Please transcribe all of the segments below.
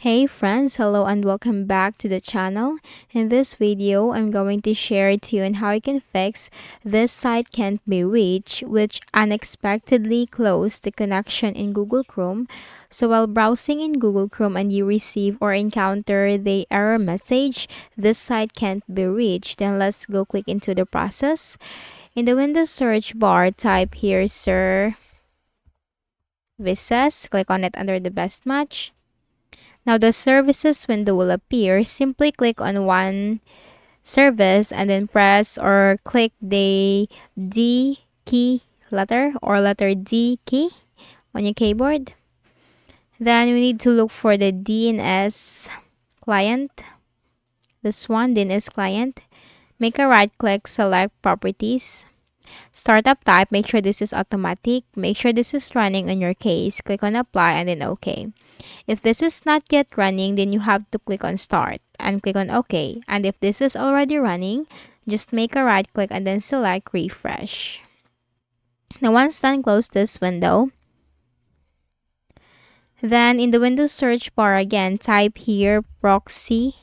Hey friends, hello and welcome back to the channel. In this video, I'm going to share to you on how you can fix this site can't be reached, which unexpectedly closed the connection in Google Chrome. So while browsing in Google Chrome and you receive or encounter the error message, this site can't be reached, then let's go quick into the process. In the Windows search bar, type here services, click on it under the best match. Now the services window will appear. Simply click on one service and then press or click the D key letter or letter D key on your keyboard. Then we need to look for the DNS client. This one, DNS client. Make a right click, select properties. Startup type, make sure this is automatic. Make sure this is running on your case. Click on apply and then OK. If this is not yet running, then you have to click on start and click on OK. And if this is already running, just make a right click and then select refresh. Now once done, close this window. Then in the Windows search bar again, type here proxy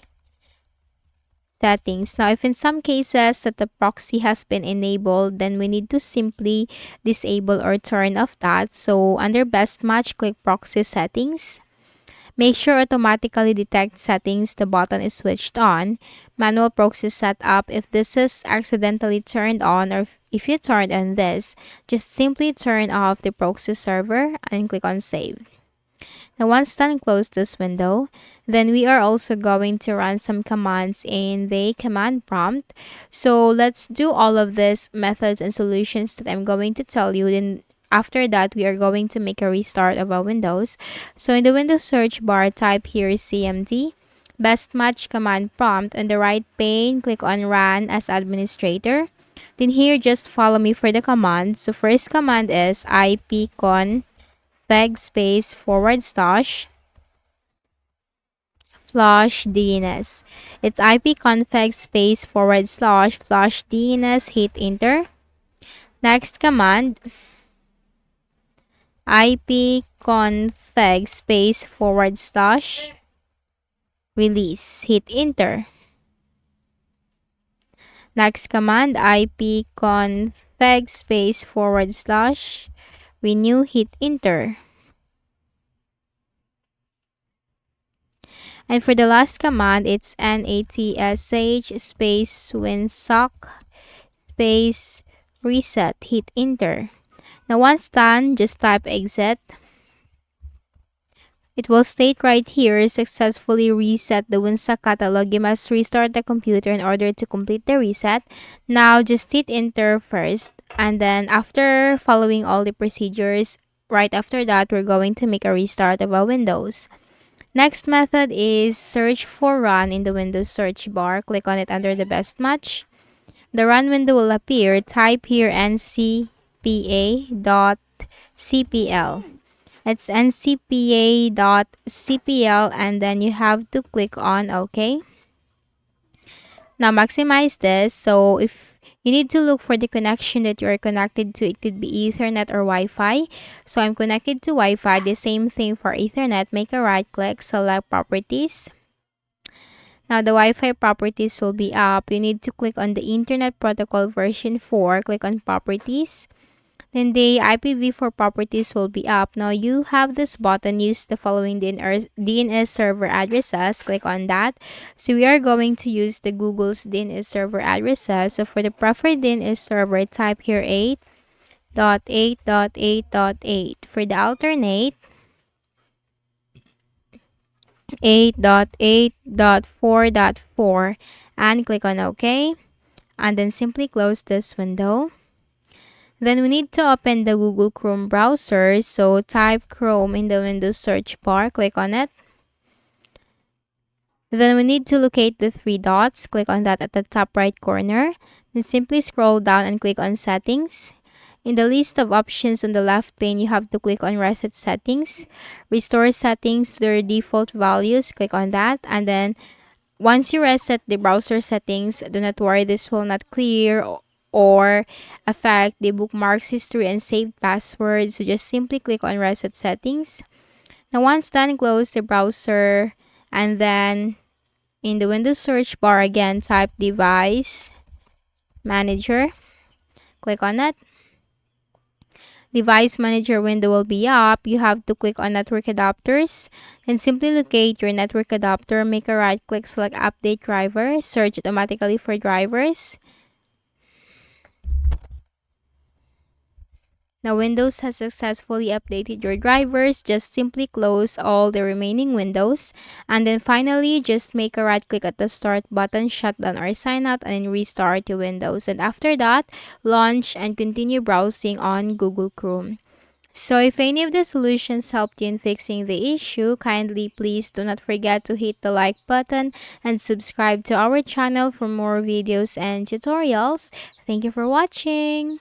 settings. Now if in some cases that the proxy has been enabled, then we need to simply disable or turn off that. So under best match, click proxy settings. Make sure automatically detect settings the button is switched on. Manual proxy setup, if this is accidentally turned on or if you turned on this, just simply turn off the proxy server and click on save. Now once done, close this window. Then we are also going to run some commands in the command prompt. So let's do all of these methods and solutions that I'm going to tell you. Then after that, we are going to make a restart of our Windows. So in the Windows search bar, type here CMD. Best match command prompt. On the right pane, click on run as administrator. Then here, just follow me for the command. So first command is ipconfig space /flush DNS. It's ipconfig space /flush DNS. Hit enter. Next command, ipconfig space /release. Hit enter. Next command, ipconfig space /renew. Hit enter. And for the last command, it's natsh space winsock space reset. Hit enter. Now once done, just type exit. It will state right here, successfully reset the Winsock catalog. You must restart the computer in order to complete the reset. Now just hit enter first, and then after following all the procedures, right after that, we're going to make a restart of our Windows. Next method is search for run in the Windows search bar. Click on it under the best match. The run window will appear. Type here ncpa.cpl. It's ncpa.cpl and then you have to click on OK. Now maximize this. So if you need to look for the connection that you are connected to, it could be Ethernet or Wi-Fi. So I'm connected to Wi-Fi. The same thing for Ethernet. Make a right click, select properties. Now the Wi-Fi properties will be up. You need to click on the Internet Protocol version 4. Click on properties. Then the IPv4 properties will be up. Now you have this button, use the following DNS server addresses. Click on that. So we are going to use the Google's DNS server addresses. So for the preferred DNS server, type here 8.8.8.8. For the alternate, 8.8.4.4 and click on OK. And then simply close this window. Then we need to open the Google Chrome browser. So type Chrome in the Windows search bar. Click on it. Then we need to locate the three dots. Click on that at the top right corner. Then simply scroll down and click on settings. In the list of options on the left pane, you have to click on reset settings. Restore settings to their default values. Click on that. And then once you reset the browser settings, do not worry, this will not clear or affect the bookmarks history and saved passwords. So just simply click on reset settings. Now once done, close the browser And then in the Windows search bar again, type device manager. Click on it. Device manager window will be up. You have to click on network adapters and simply locate your network adapter. Make a right click, select update driver, search automatically for drivers. Now Windows has successfully updated your drivers. Just simply close all the remaining windows. And then finally, just make a right click at the start button, shut down or sign out, and then restart your Windows. And after that, launch and continue browsing on Google Chrome. So if any of the solutions helped you in fixing the issue, kindly please do not forget to hit the like button and subscribe to our channel for more videos and tutorials. Thank you for watching.